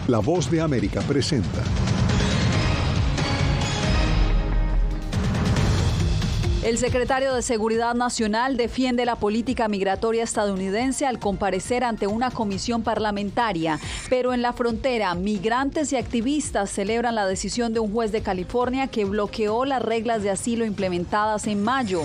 La Voz de América presenta. El secretario de Seguridad Nacional defiende la política migratoria estadounidense al comparecer ante una comisión parlamentaria. Pero en la frontera, migrantes y activistas celebran la decisión de un juez de California que bloqueó las reglas de asilo implementadas en mayo.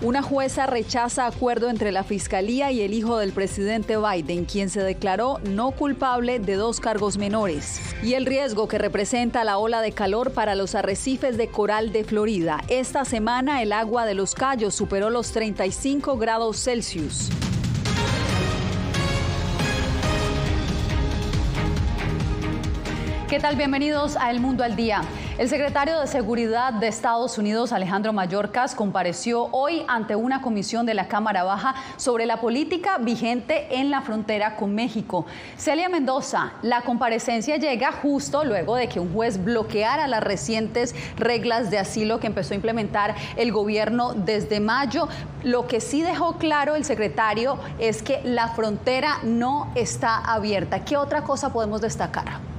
Una jueza rechaza acuerdo entre la Fiscalía y el hijo del presidente Biden, quien se declaró no culpable de 2 cargos menores. Y el riesgo que representa la ola de calor para los arrecifes de coral de Florida. Esta semana el agua de Los Cayos superó los 35 grados Celsius. ¿Qué tal? Bienvenidos a El Mundo al Día. El secretario de Seguridad de Estados Unidos, Alejandro Mayorkas, compareció hoy ante una comisión de la Cámara Baja sobre la política vigente en la frontera con México. Celia Mendoza, la comparecencia llega justo luego de que un juez bloqueara las recientes reglas de asilo que empezó a implementar el gobierno desde mayo. Lo que sí dejó claro el secretario es que la frontera no está abierta. ¿Qué otra cosa podemos destacar?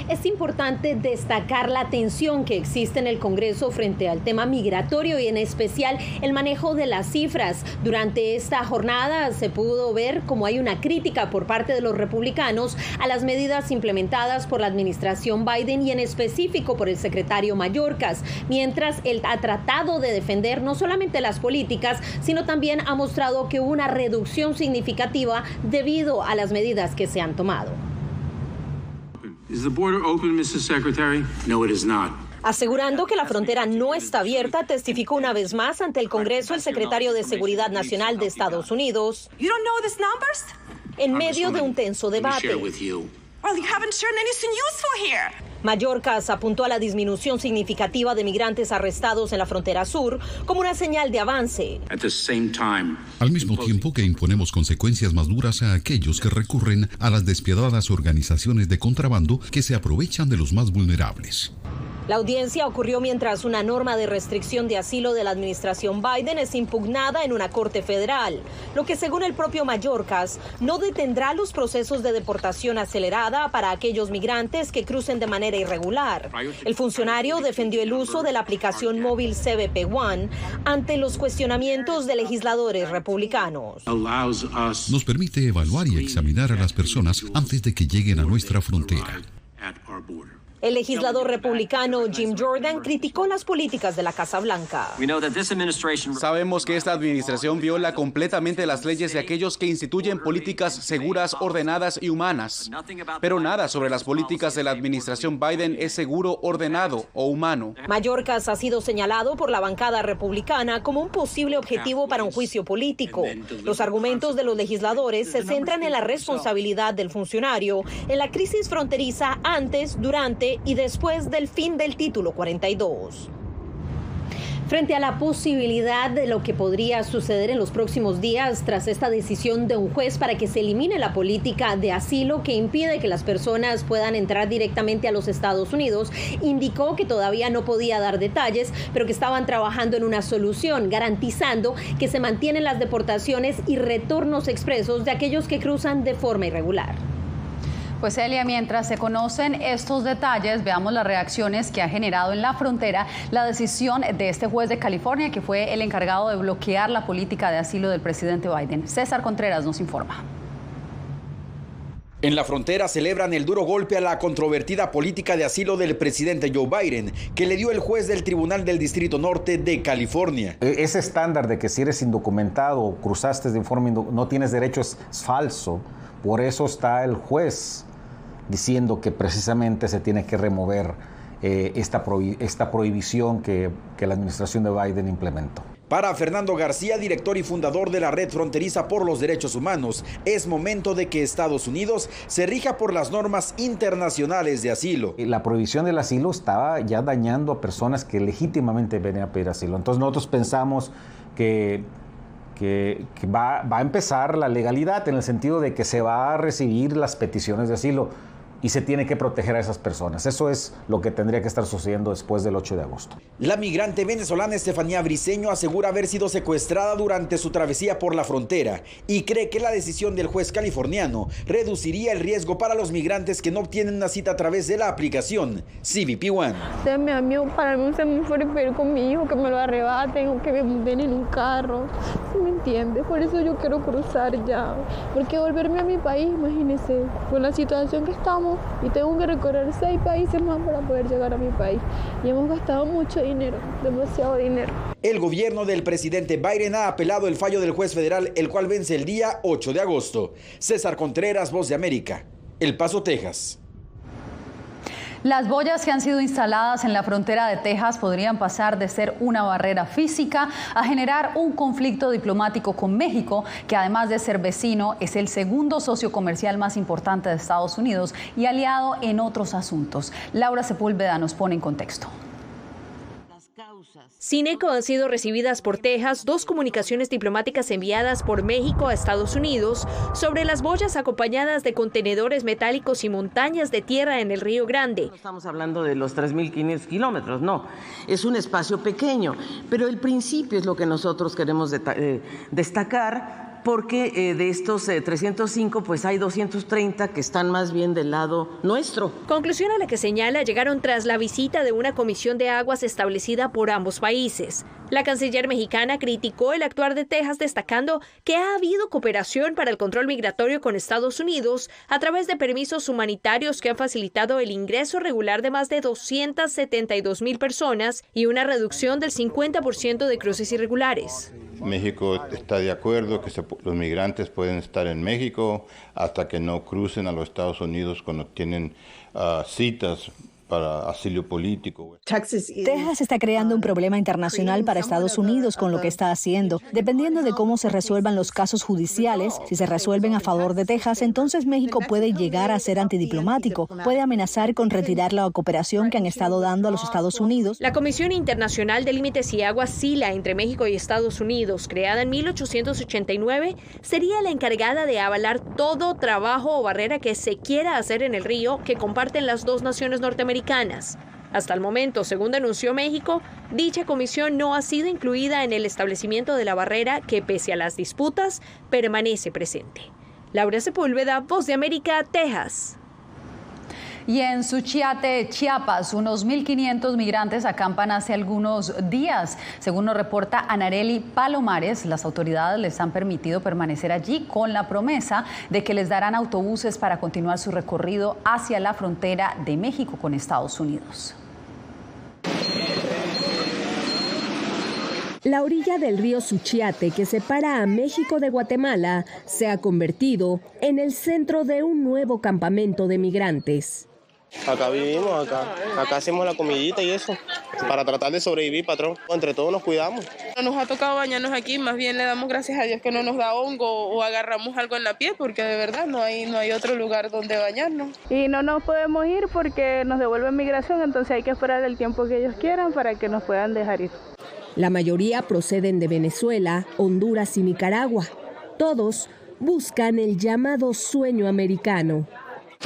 Es importante destacar la tensión que existe en el Congreso frente al tema migratorio y en especial el manejo de las cifras. Durante esta jornada se pudo ver cómo hay una crítica por parte de los republicanos a las medidas implementadas por la administración Biden y en específico por el secretario Mayorkas, mientras él ha tratado de defender no solamente las políticas, sino también ha mostrado que hubo una reducción significativa debido a las medidas que se han tomado. Is the border open, Mr. Secretary? No, it is not. Asegurando que la frontera no está abierta, testificó una vez más ante el Congreso el secretario de Seguridad Nacional de Estados Unidos en medio de un tenso debate. Mayorkas apuntó a la disminución significativa de migrantes arrestados en la frontera sur como una señal de avance. Al mismo tiempo que imponemos consecuencias más duras a aquellos que recurren a las despiadadas organizaciones de contrabando que se aprovechan de los más vulnerables. La audiencia ocurrió mientras una norma de restricción de asilo de la administración Biden es impugnada en una corte federal, lo que según el propio Mayorkas no detendrá los procesos de deportación acelerada para aquellos migrantes que crucen de manera irregular. El funcionario defendió el uso de la aplicación móvil CBP One ante los cuestionamientos de legisladores republicanos. Nos permite evaluar y examinar a las personas antes de que lleguen a nuestra frontera. El legislador republicano Jim Jordan criticó las políticas de la Casa Blanca. Sabemos que esta administración viola completamente las leyes de aquellos que instituyen políticas seguras, ordenadas y humanas. Pero nada sobre las políticas de la administración Biden es seguro, ordenado o humano. Mayorkas ha sido señalado por la bancada republicana como un posible objetivo para un juicio político. Los argumentos de los legisladores se centran en la responsabilidad del funcionario en la crisis fronteriza antes, durante y después del fin del título 42. Frente a la posibilidad de lo que podría suceder en los próximos días tras esta decisión de un juez para que se elimine la política de asilo que impide que las personas puedan entrar directamente a los Estados Unidos, indicó que todavía no podía dar detalles, pero que estaban trabajando en una solución, garantizando que se mantienen las deportaciones y retornos expresos de aquellos que cruzan de forma irregular. Pues Celia, mientras se conocen estos detalles, veamos las reacciones que ha generado en la frontera la decisión de este juez de California, que fue el encargado de bloquear la política de asilo del presidente Biden. César Contreras nos informa. En la frontera celebran el duro golpe a la controvertida política de asilo del presidente Joe Biden, que le dio el juez del Tribunal del Distrito Norte de California. Ese estándar de que si eres indocumentado o cruzaste de forma no tienes derecho es falso. Por eso está el juez diciendo que precisamente se tiene que remover esta prohibición que la administración de Biden implementó. Para Fernando García, director y fundador de la Red Fronteriza por los Derechos Humanos, es momento de que Estados Unidos se rija por las normas internacionales de asilo. La prohibición del asilo estaba ya dañando a personas que legítimamente venían a pedir asilo. Entonces nosotros pensamos que va a empezar la legalidad en el sentido de que se va a recibir las peticiones de asilo. y se tiene que proteger a esas personas. Eso es lo que tendría que estar sucediendo después del 8 de agosto. La migrante venezolana Estefanía Briceño asegura haber sido secuestrada durante su travesía por la frontera y cree que la decisión del juez californiano reduciría el riesgo para los migrantes que no obtienen una cita a través de la aplicación CBP One. Para mí se me fue prefiero con mi hijo que me lo arrebaten o que me monten en un carro. ¿Sí me entiendes? Por eso yo quiero cruzar ya. Porque volverme a mi país, imagínese, con la situación que estamos y tengo que recorrer 6 países más para poder llegar a mi país. Y hemos gastado mucho dinero, demasiado dinero. El gobierno del presidente Biden ha apelado el fallo del juez federal, el cual vence el día 8 de agosto. César Contreras, Voz de América, El Paso, Texas. Las boyas que han sido instaladas en la frontera de Texas podrían pasar de ser una barrera física a generar un conflicto diplomático con México, que además de ser vecino, es el segundo socio comercial más importante de Estados Unidos y aliado en otros asuntos. Laura Sepúlveda nos pone en contexto. Sin eco han sido recibidas por Texas 2 comunicaciones diplomáticas enviadas por México a Estados Unidos sobre las boyas acompañadas de contenedores metálicos y montañas de tierra en el Río Grande. No estamos hablando de los 3.500 kilómetros, no, es un espacio pequeño, pero el principio es lo que nosotros queremos destacar. Porque de estos 305, pues hay 230 que están más bien del lado nuestro. Conclusión a la que señala llegaron tras la visita de una comisión de aguas establecida por ambos países. La canciller mexicana criticó el actuar de Texas, destacando que ha habido cooperación para el control migratorio con Estados Unidos a través de permisos humanitarios que han facilitado el ingreso regular de más de 272,000 personas y una reducción del 50% de cruces irregulares. México está de acuerdo que los migrantes pueden estar en México hasta que no crucen a los Estados Unidos cuando tienen citas para asilo político. Texas está creando un problema internacional para Estados Unidos con lo que está haciendo. Dependiendo de cómo se resuelvan los casos judiciales, si se resuelven a favor de Texas, entonces México puede llegar a ser antidiplomático, puede amenazar con retirar la cooperación que han estado dando a los Estados Unidos. La Comisión Internacional de Límites y Aguas SILA entre México y Estados Unidos, creada en 1889, sería la encargada de avalar todo trabajo o barrera que se quiera hacer en el río que comparten las dos naciones norteamericanas. Hasta el momento, según denunció México, dicha comisión no ha sido incluida en el establecimiento de la barrera que, pese a las disputas, permanece presente. Laura Sepúlveda, Voz de América, Texas. Y en Suchiate, Chiapas, unos 1.500 migrantes acampan hace algunos días. Según nos reporta Anareli Palomares, las autoridades les han permitido permanecer allí con la promesa de que les darán autobuses para continuar su recorrido hacia la frontera de México con Estados Unidos. La orilla del río Suchiate, que separa a México de Guatemala, se ha convertido en el centro de un nuevo campamento de migrantes. Acá vivimos, acá hacemos la comidita y eso, para tratar de sobrevivir, patrón. Entre todos nos cuidamos. No nos ha tocado bañarnos aquí, más bien le damos gracias a Dios que no nos da hongo o agarramos algo en la piel, porque de verdad no hay otro lugar donde bañarnos. Y no nos podemos ir porque nos devuelven migración, entonces hay que esperar el tiempo que ellos quieran para que nos puedan dejar ir. La mayoría proceden de Venezuela, Honduras y Nicaragua. Todos buscan el llamado sueño americano.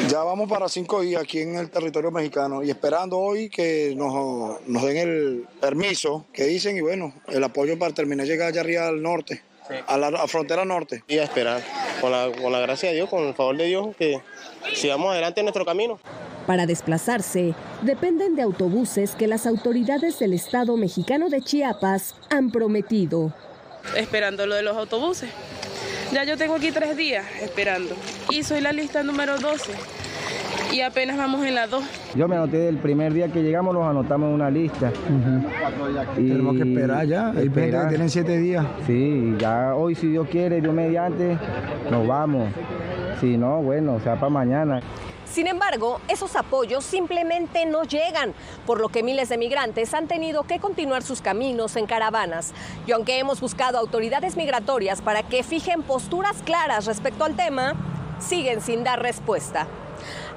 Ya vamos para 5 días aquí en el territorio mexicano y esperando hoy que nos den el permiso que dicen y bueno, el apoyo para terminar de llegar allá arriba al norte, a la frontera norte. Y a esperar, con la gracia de Dios, con el favor de Dios, que sigamos adelante en nuestro camino. Para desplazarse, dependen de autobuses que las autoridades del Estado mexicano de Chiapas han prometido. Esperando lo de los autobuses. Ya yo tengo aquí 3 días esperando y soy la lista número 12 y apenas vamos en la 2. Yo me anoté el primer día que llegamos, los anotamos en una lista. Y tenemos que esperar ya, hay gente que tienen 7 días. Sí, ya hoy si Dios quiere, Dios mediante, nos vamos. Si no, bueno, sea para mañana. Sin embargo, esos apoyos simplemente no llegan, por lo que miles de migrantes han tenido que continuar sus caminos en caravanas. Y aunque hemos buscado autoridades migratorias para que fijen posturas claras respecto al tema, siguen sin dar respuesta.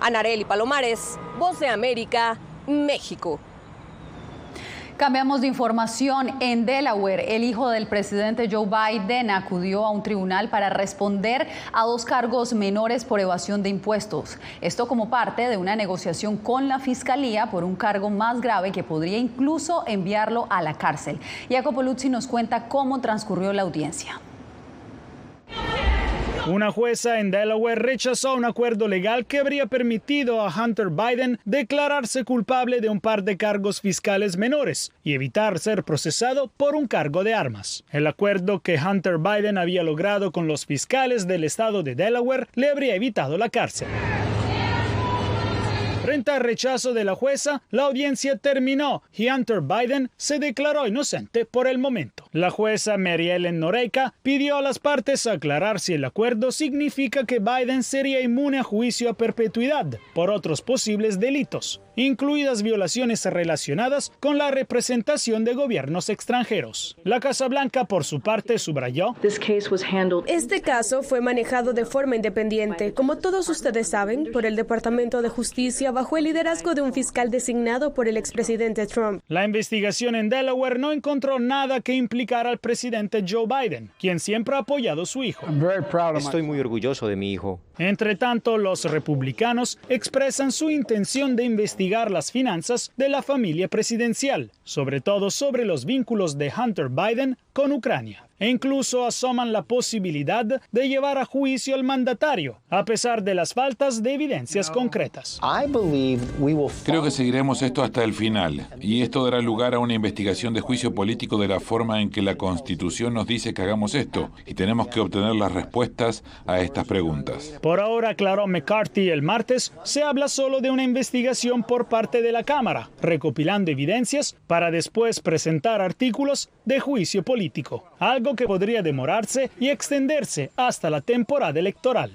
Anareli Palomares, Voz de América, México. Cambiamos de información. En Delaware, el hijo del presidente Joe Biden acudió a un tribunal para responder a 2 cargos menores por evasión de impuestos. Esto como parte de una negociación con la fiscalía por un cargo más grave que podría incluso enviarlo a la cárcel. Jacopo Luzzi nos cuenta cómo transcurrió la audiencia. Una jueza en Delaware rechazó un acuerdo legal que habría permitido a Hunter Biden declararse culpable de un par de cargos fiscales menores y evitar ser procesado por un cargo de armas. El acuerdo que Hunter Biden había logrado con los fiscales del estado de Delaware le habría evitado la cárcel. Frente al rechazo de la jueza, la audiencia terminó y Hunter Biden se declaró inocente por el momento. La jueza Mary Ellen Noreika pidió a las partes aclarar si el acuerdo significa que Biden sería inmune a juicio a perpetuidad por otros posibles delitos, incluidas violaciones relacionadas con la representación de gobiernos extranjeros. La Casa Blanca, por su parte, subrayó: Este caso fue manejado de forma independiente, como todos ustedes saben, por el Departamento de Justicia bajo el liderazgo de un fiscal designado por el expresidente Trump. La investigación en Delaware no encontró nada que implicara al presidente Joe Biden, quien siempre ha apoyado a su hijo. Estoy muy orgulloso de mi hijo. Entre tanto, los republicanos expresan su intención de investigar las finanzas de la familia presidencial, sobre todo sobre los vínculos de Hunter Biden con Ucrania, e incluso asoman la posibilidad de llevar a juicio al mandatario, a pesar de las faltas de evidencias concretas. Creo que seguiremos esto hasta el final, y esto dará lugar a una investigación de juicio político de la forma en que la Constitución nos dice que hagamos esto, y tenemos que obtener las respuestas a estas preguntas. Por ahora, aclaró McCarthy el martes, se habla solo de una investigación por parte de la Cámara, recopilando evidencias para después presentar artículos de juicio político, algo que podría demorarse y extenderse hasta la temporada electoral.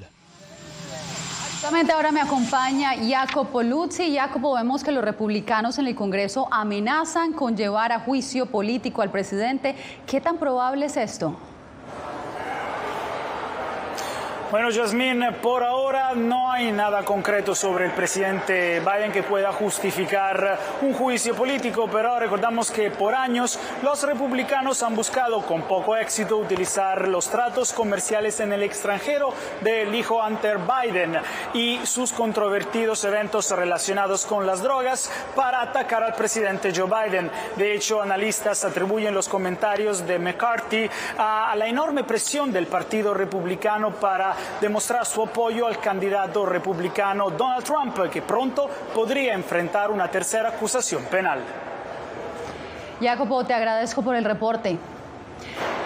Justamente ahora me acompaña Jacopo Luzzi. Jacopo, vemos que los republicanos en el Congreso amenazan con llevar a juicio político al presidente. ¿Qué tan probable es esto? Bueno, Yasmín, por ahora no hay nada concreto sobre el presidente Biden que pueda justificar un juicio político, pero recordamos que por años los republicanos han buscado con poco éxito utilizar los tratos comerciales en el extranjero del hijo Hunter Biden y sus controvertidos eventos relacionados con las drogas para atacar al presidente Joe Biden. De hecho, analistas atribuyen los comentarios de McCarthy a la enorme presión del Partido Republicano para demostrar su apoyo al candidato republicano Donald Trump, que pronto podría enfrentar una tercera acusación penal. Jacopo, te agradezco por el reporte.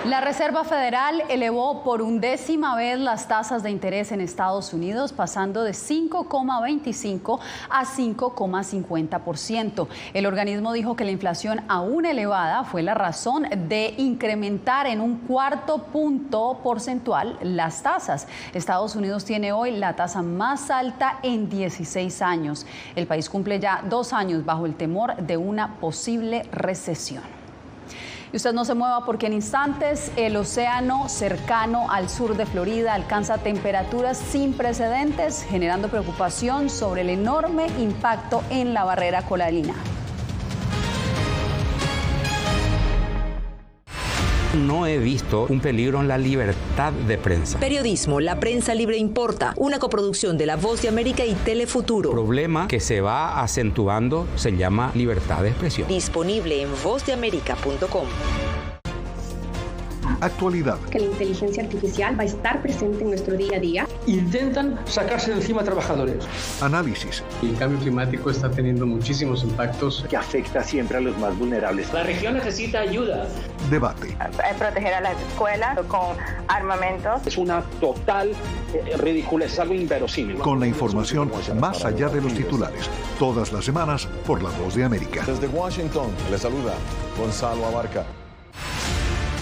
La Reserva Federal elevó por 11ª vez las tasas de interés en Estados Unidos, pasando de 5,25 a 5,50%. El organismo dijo que la inflación aún elevada fue la razón de incrementar en 1/4 punto porcentual las tasas. Estados Unidos tiene hoy la tasa más alta en 16 años. El país cumple ya 2 años bajo el temor de una posible recesión. Y usted no se mueva porque en instantes el océano cercano al sur de Florida alcanza temperaturas sin precedentes, generando preocupación sobre el enorme impacto en la barrera coralina. No he visto un peligro en la libertad de prensa. Periodismo, La Prensa Libre Importa, una coproducción de La Voz de América y Telefuturo. El problema que se va acentuando se llama libertad de expresión. Disponible en vozdeamerica.com. Actualidad. Que la inteligencia artificial va a estar presente en nuestro día a día. Intentan sacarse de encima a trabajadores. Análisis. El cambio climático está teniendo muchísimos impactos que afecta siempre a los más vulnerables. La región necesita ayuda. Debate. Proteger a las escuelas con armamentos. Es una total ridiculez, es algo inverosímil. Con la información más allá de los titulares. Todas las semanas por La Voz de América. Desde Washington, le saluda Gonzalo Abarca.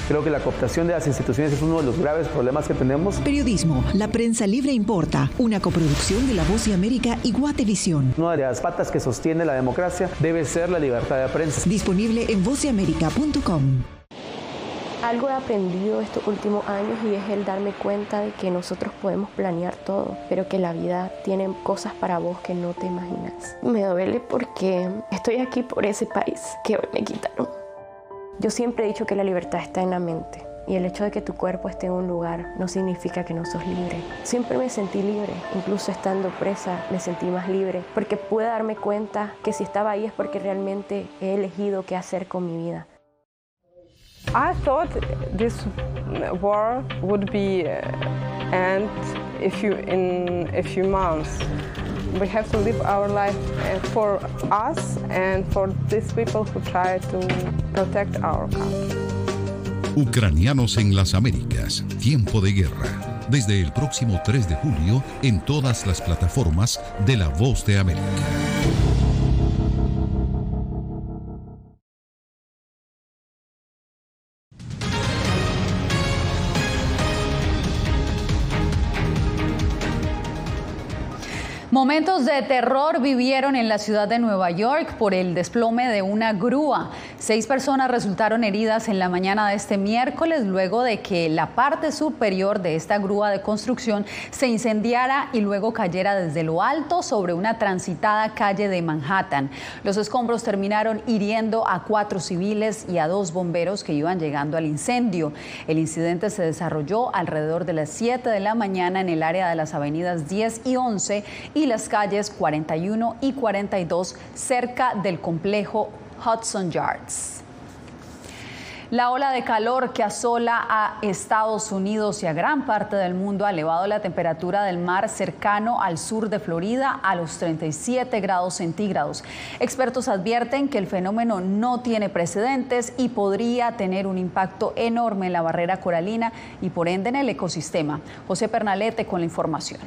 Creo que la cooptación de las instituciones es uno de los graves problemas que tenemos. Periodismo, La Prensa Libre Importa, una coproducción de La Voz de América y Guatevisión. Una de las patas que sostiene la democracia debe ser la libertad de prensa. Disponible en vozdeamerica.com. Algo he aprendido estos últimos años y es el darme cuenta de que nosotros podemos planear todo, pero que la vida tiene cosas para vos que no te imaginas. Me duele porque estoy aquí por ese país que hoy me quitaron. Yo siempre he dicho que la libertad está en la mente. Y el hecho de que tu cuerpo esté en un lugar no significa que no sos libre. Siempre me sentí libre, incluso estando presa me sentí más libre, porque pude darme cuenta que si estaba ahí es porque realmente he elegido qué hacer con mi vida. I thought this war would be end in a few months. We have to live our life for us and for these people who try to protect our country. Ucranianos en las Américas, tiempo de guerra. Desde el próximo 3 de julio en todas las plataformas de La Voz de América. Momentos de terror vivieron en la ciudad de Nueva York por el desplome de una grúa. 6 personas resultaron heridas en la mañana de este miércoles luego de que la parte superior de esta grúa de construcción se incendiara y luego cayera desde lo alto sobre una transitada calle de Manhattan. Los escombros terminaron hiriendo a 4 civiles y a 2 bomberos que iban llegando al incendio. El incidente se desarrolló alrededor de las 7 de la mañana en el área de las avenidas 10 y 11 y las calles 41 y 42 cerca del complejo Hudson Yards. La ola de calor que asola a Estados Unidos y a gran parte del mundo ha elevado la temperatura del mar cercano al sur de Florida a los 37 grados centígrados. Expertos advierten que el fenómeno no tiene precedentes y podría tener un impacto enorme en la barrera coralina y por ende en el ecosistema. José Pernalete con la información.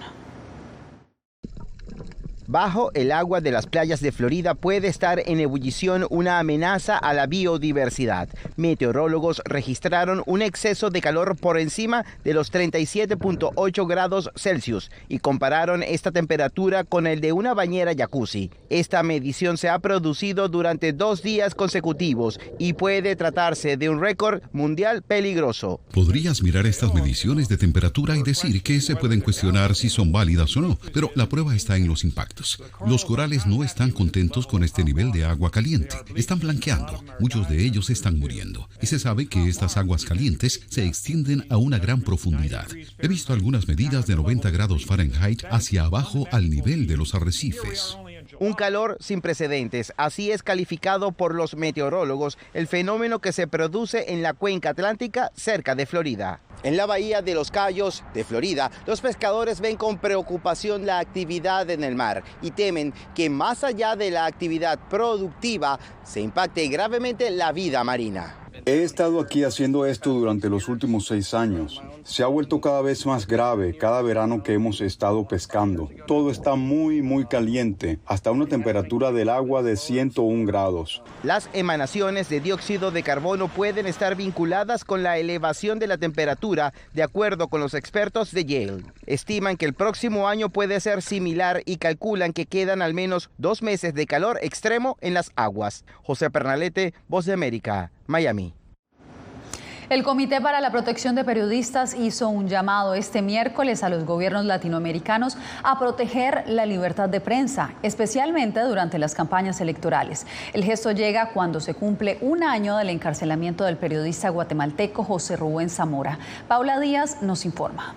Bajo el agua de las playas de Florida puede estar en ebullición una amenaza a la biodiversidad. Meteorólogos registraron un exceso de calor por encima de los 37.8 grados Celsius y compararon esta temperatura con el de una bañera jacuzzi. Esta medición se ha producido durante 2 días consecutivos y puede tratarse de un récord mundial peligroso. Podrías mirar estas mediciones de temperatura y decir que se pueden cuestionar si son válidas o no, pero la prueba está en los impactos. Los corales no están contentos con este nivel de agua caliente. Están blanqueando. Muchos de ellos están muriendo. Y se sabe que estas aguas calientes se extienden a una gran profundidad. He visto algunas medidas de 90 grados Fahrenheit hacia abajo al nivel de los arrecifes. Un calor sin precedentes, así es calificado por los meteorólogos el fenómeno que se produce en la cuenca atlántica cerca de Florida. En la bahía de Los Cayos, de Florida, los pescadores ven con preocupación la actividad en el mar y temen que más allá de la actividad productiva se impacte gravemente la vida marina. He estado aquí haciendo esto durante los últimos 6 años. Se ha vuelto cada vez más grave cada verano que hemos estado pescando. Todo está muy caliente, hasta una temperatura del agua de 101 grados. Las emanaciones de dióxido de carbono pueden estar vinculadas con la elevación de la temperatura, de acuerdo con los expertos de Yale. Estiman que el próximo año puede ser similar y calculan que quedan al menos 2 meses de calor extremo en las aguas. José Pernalete, Voz de América, Miami. El Comité para la Protección de Periodistas hizo un llamado este miércoles a los gobiernos latinoamericanos a proteger la libertad de prensa, especialmente durante las campañas electorales. El gesto llega cuando se cumple 1 año del encarcelamiento del periodista guatemalteco José Rubén Zamora. Paula Díaz nos informa.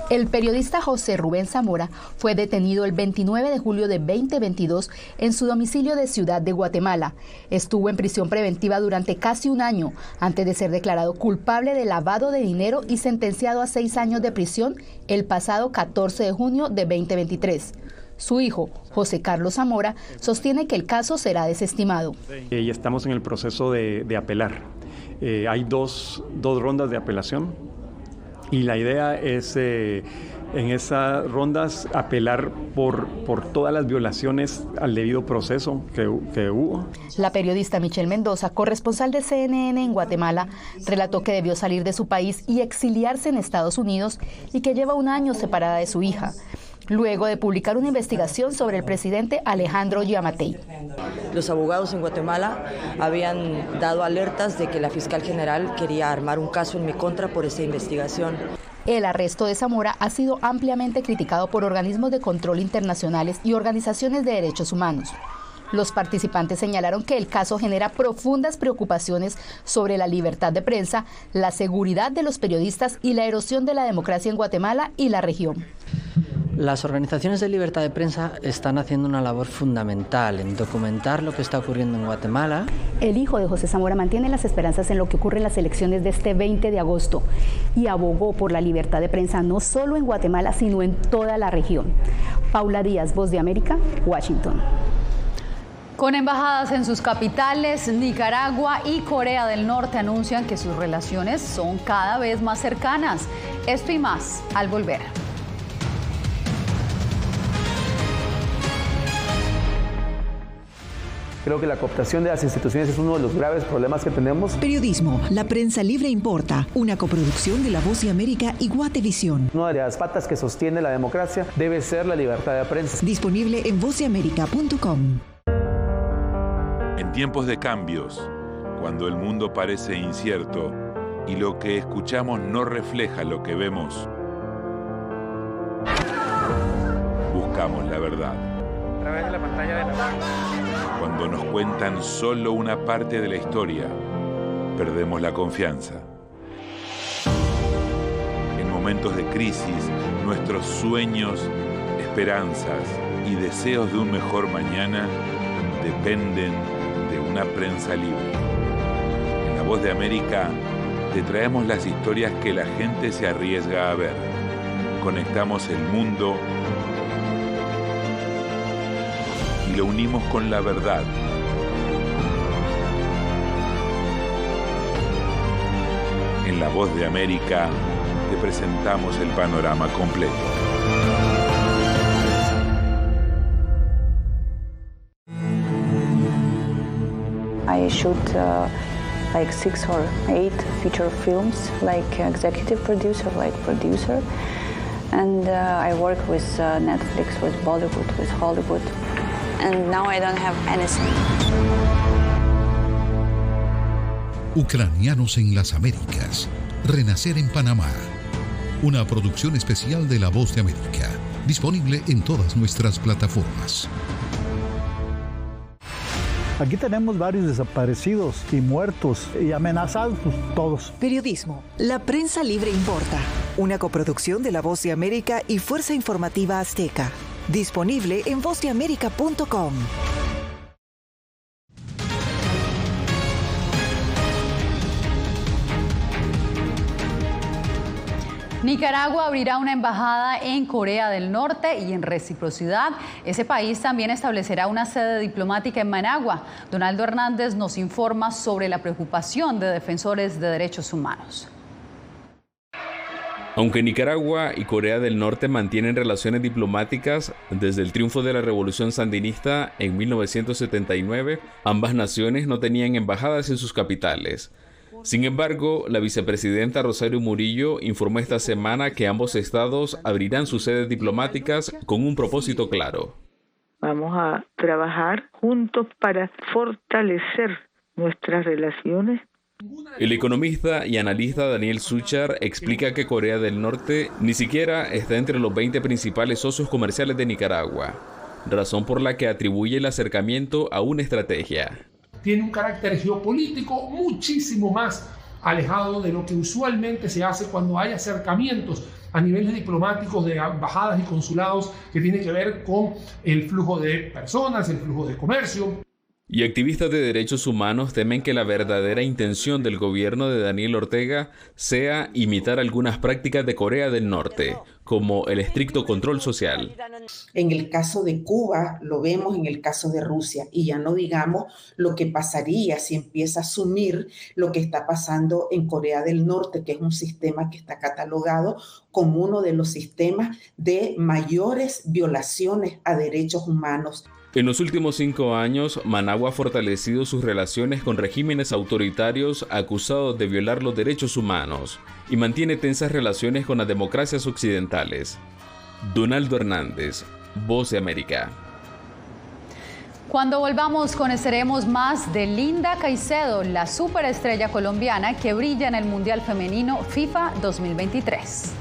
El periodista José Rubén Zamora fue detenido el 29 de julio de 2022 en su domicilio de Ciudad de Guatemala. Estuvo en prisión preventiva durante casi 1 año antes de ser declarado culpable de lavado de dinero y sentenciado a 6 años de prisión el pasado 14 de junio de 2023. Su hijo, José Carlos Zamora, sostiene que el caso será desestimado. Y estamos en el proceso de apelar. Hay dos rondas de apelación. Y la idea es, en esas rondas, apelar por todas las violaciones al debido proceso que hubo. La periodista Michelle Mendoza, corresponsal de CNN en Guatemala, relató que debió salir de su país y exiliarse en Estados Unidos y que lleva 1 año separada de su hija. luego de publicar una investigación sobre el presidente Alejandro Giammattei. Los abogados en Guatemala habían dado alertas de que la fiscal general quería armar un caso en mi contra por esa investigación. El arresto de Zamora ha sido ampliamente criticado por organismos de control internacionales y organizaciones de derechos humanos. Los participantes señalaron que el caso genera profundas preocupaciones sobre la libertad de prensa, la seguridad de los periodistas y la erosión de la democracia en Guatemala y la región. Las organizaciones de libertad de prensa están haciendo una labor fundamental en documentar lo que está ocurriendo en Guatemala. El hijo de José Zamora mantiene las esperanzas en lo que ocurre en las elecciones de este 20 de agosto y abogó por la libertad de prensa no solo en Guatemala, sino en toda la región. Paula Díaz, Voz de América, Washington. Con embajadas en sus capitales, Nicaragua y Corea del Norte anuncian que sus relaciones son cada vez más cercanas. Esto y más al volver. Creo que la cooptación de las instituciones es uno de los graves problemas que tenemos. Periodismo, la prensa libre importa, una coproducción de La Voz de América y Guatevisión. Una de las patas que sostiene la democracia debe ser la libertad de prensa. Disponible en vozdeamerica.com. En tiempos de cambios, cuando el mundo parece incierto y lo que escuchamos no refleja lo que vemos, buscamos la verdad. A través de la pantalla de la... Cuando nos cuentan solo una parte de la historia, perdemos la confianza. En momentos de crisis, nuestros sueños, esperanzas y deseos de un mejor mañana dependen de una prensa libre. En La Voz de América te traemos las historias que la gente se arriesga a ver. Conectamos el mundo y lo unimos con la verdad. En La Voz de América te presentamos el panorama completo. I shoot like 6 or 8 feature films, like executive producer, and I work with Netflix, with Bollywood, with Hollywood. And now I don't have anything. Ucranianos en las Américas. Renacer en Panamá. Una producción especial de La Voz de América. Disponible en todas nuestras plataformas. Aquí tenemos varios desaparecidos y muertos y amenazados, pues, todos. Periodismo, la prensa libre importa. Una coproducción de La Voz de América y Fuerza Informativa Azteca. Disponible en vozdeamerica.com. Nicaragua abrirá una embajada en Corea del Norte y en reciprocidad, ese país también establecerá una sede diplomática en Managua. Donaldo Hernández nos informa sobre la preocupación de defensores de derechos humanos. Aunque Nicaragua y Corea del Norte mantienen relaciones diplomáticas desde el triunfo de la Revolución Sandinista en 1979, ambas naciones no tenían embajadas en sus capitales. Sin embargo, la vicepresidenta Rosario Murillo informó esta semana que ambos estados abrirán sus sedes diplomáticas con un propósito claro. Vamos a trabajar juntos para fortalecer nuestras relaciones. El economista y analista Daniel Suchar explica que Corea del Norte ni siquiera está entre los 20 principales socios comerciales de Nicaragua, razón por la que atribuye el acercamiento a una estrategia. Tiene un carácter geopolítico muchísimo más alejado de lo que usualmente se hace cuando hay acercamientos a niveles diplomáticos de embajadas y consulados que tiene que ver con el flujo de personas, el flujo de comercio. Y activistas de derechos humanos temen que la verdadera intención del gobierno de Daniel Ortega sea imitar algunas prácticas de Corea del Norte, como el estricto control social. En el caso de Cuba, lo vemos en el caso de Rusia, y ya no digamos lo que pasaría si empieza a asumir lo que está pasando en Corea del Norte, que es un sistema que está catalogado como uno de los sistemas de mayores violaciones a derechos humanos. En los últimos 5 años, Managua ha fortalecido sus relaciones con regímenes autoritarios acusados de violar los derechos humanos y mantiene tensas relaciones con las democracias occidentales. Donaldo Hernández, Voz de América. Cuando volvamos conoceremos más de Linda Caicedo, la superestrella colombiana que brilla en el Mundial Femenino FIFA 2023.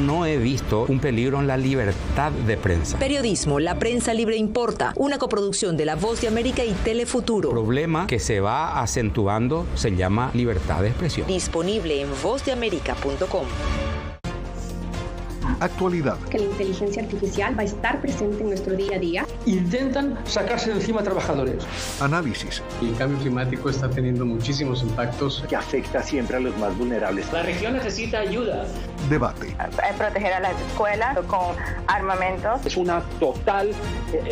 No he visto un peligro en la libertad de prensa. Periodismo, la prensa libre importa. Una coproducción de La Voz de América y Telefuturo. El problema que se va acentuando se llama libertad de expresión. Disponible en vozdeamerica.com. Actualidad. Que la inteligencia artificial va a estar presente en nuestro día a día. Intentan sacarse de encima a trabajadores. Análisis. El cambio climático está teniendo muchísimos impactos que afecta siempre a los más vulnerables. La región necesita ayuda. Debate. Proteger a las escuelas con armamentos. Es una total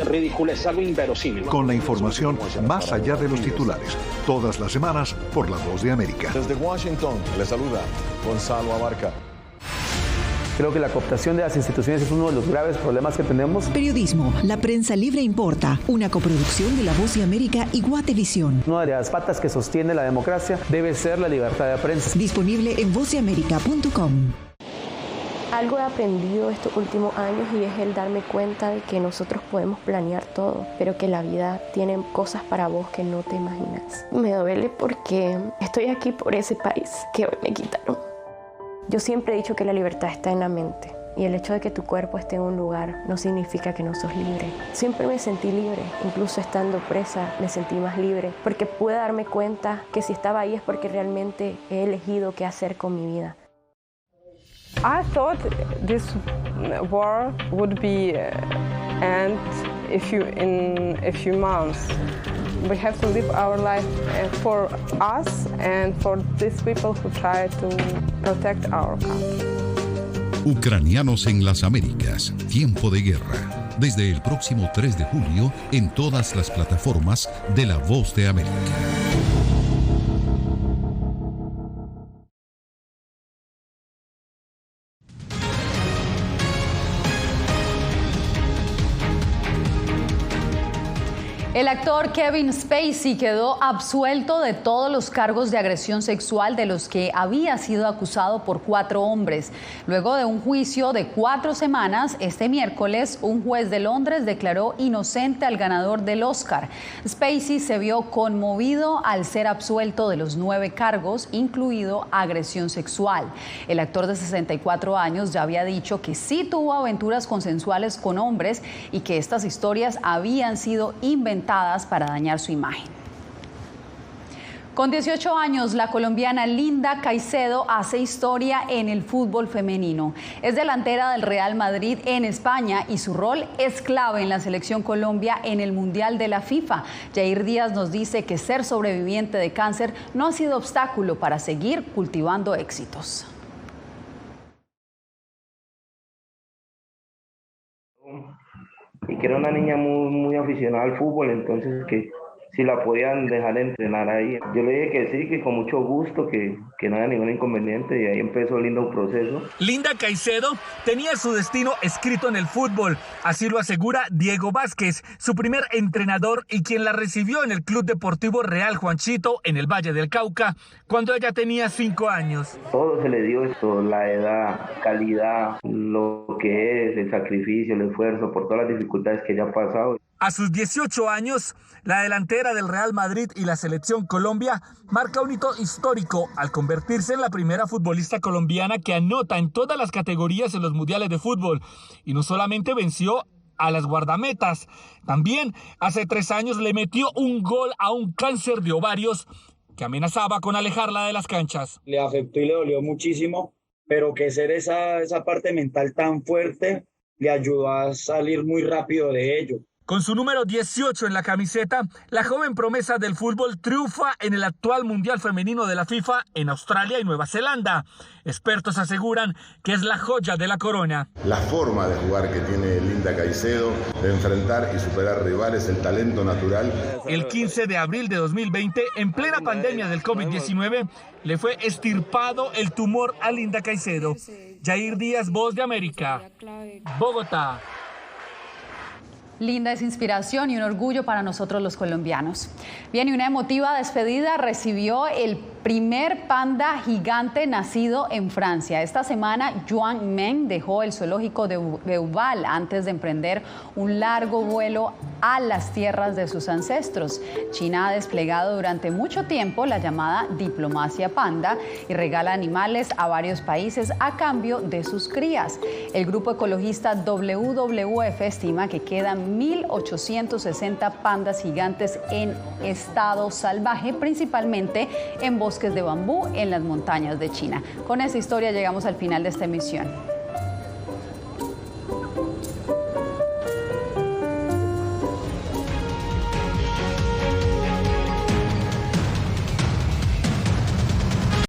ridiculez, algo inverosímil. Con la información más allá de los titulares. Todas las semanas por La Voz de América. Desde Washington, le saluda Gonzalo Abarca. Creo que la cooptación de las instituciones es uno de los graves problemas que tenemos. Periodismo, la prensa libre importa. Una coproducción de La Voz de América y Guatevisión. Una de las patas que sostiene la democracia debe ser la libertad de prensa. Disponible en vozdeamerica.com. Algo he aprendido estos últimos años y es el darme cuenta de que nosotros podemos planear todo, pero que la vida tiene cosas para vos que no te imaginas. Me duele porque estoy aquí por ese país que hoy me quitaron. Yo siempre he dicho que la libertad está en la mente y el hecho de que tu cuerpo esté en un lugar no significa que no sos libre. Siempre me sentí libre, incluso estando presa me sentí más libre porque pude darme cuenta que si estaba ahí es porque realmente he elegido qué hacer con mi vida. I thought this war would be end in a few months. We have to live our life for us and for these people who try to protect our country. Ucranianos en las Américas, tiempo de guerra. Desde el próximo 3 de julio en todas las plataformas de La Voz de América. El actor Kevin Spacey quedó absuelto de todos los cargos de agresión sexual de los que había sido acusado por 4 hombres. Luego de un juicio de 4 semanas, este miércoles, un juez de Londres declaró inocente al ganador del Oscar. Spacey se vio conmovido al ser absuelto de los 9 cargos, incluido agresión sexual. El actor de 64 años ya había dicho que sí tuvo aventuras consensuales con hombres y que estas historias habían sido inventadas para dañar su imagen. Con 18 años, la colombiana Linda Caicedo hace historia en el fútbol femenino. Es delantera del Real Madrid en España y su rol es clave en la selección Colombia en el Mundial de la FIFA. Jair Díaz nos dice que ser sobreviviente de cáncer no ha sido obstáculo para seguir cultivando éxitos. Y que era una niña muy aficionada al fútbol, entonces que si la podían dejar entrenar ahí. Yo le dije que sí, que con mucho gusto, que no había ningún inconveniente, y ahí empezó el lindo proceso. Linda Caicedo tenía su destino escrito en el fútbol, así lo asegura Diego Vázquez, su primer entrenador y quien la recibió en el Club Deportivo Real Juanchito en el Valle del Cauca cuando ella tenía 5 años. Todo se le dio esto, la edad, calidad, lo que es el sacrificio, el esfuerzo, por todas las dificultades que ella ha pasado. A sus 18 años, la delantera del Real Madrid y la selección Colombia marca un hito histórico al convertirse en la primera futbolista colombiana que anota en todas las categorías en los mundiales de fútbol. Y no solamente venció a las guardametas, también hace 3 años le metió un gol a un cáncer de ovarios que amenazaba con alejarla de las canchas. Le afectó y le dolió muchísimo, pero que ser esa parte mental tan fuerte le ayudó a salir muy rápido de ello. Con su número 18 en la camiseta, la joven promesa del fútbol triunfa en el actual Mundial Femenino de la FIFA en Australia y Nueva Zelanda. Expertos aseguran que es la joya de la corona. La forma de jugar que tiene Linda Caicedo, de enfrentar y superar rivales, el talento natural. El 15 de abril de 2020, en plena pandemia del COVID-19, le fue extirpado el tumor a Linda Caicedo. Jair Díaz, Voz de América, Bogotá. Linda es inspiración y un orgullo para nosotros los colombianos. Bien, y una emotiva despedida recibió el primer panda gigante nacido en Francia. Esta semana, Yuan Meng dejó el zoológico de Beauval antes de emprender un largo vuelo a las tierras de sus ancestros. China ha desplegado durante mucho tiempo la llamada diplomacia panda y regala animales a varios países a cambio de sus crías. El grupo ecologista WWF estima que quedan 1.860 pandas gigantes en estado salvaje, principalmente en bosques de bambú en las montañas de China. Con esta historia llegamos al final de esta emisión.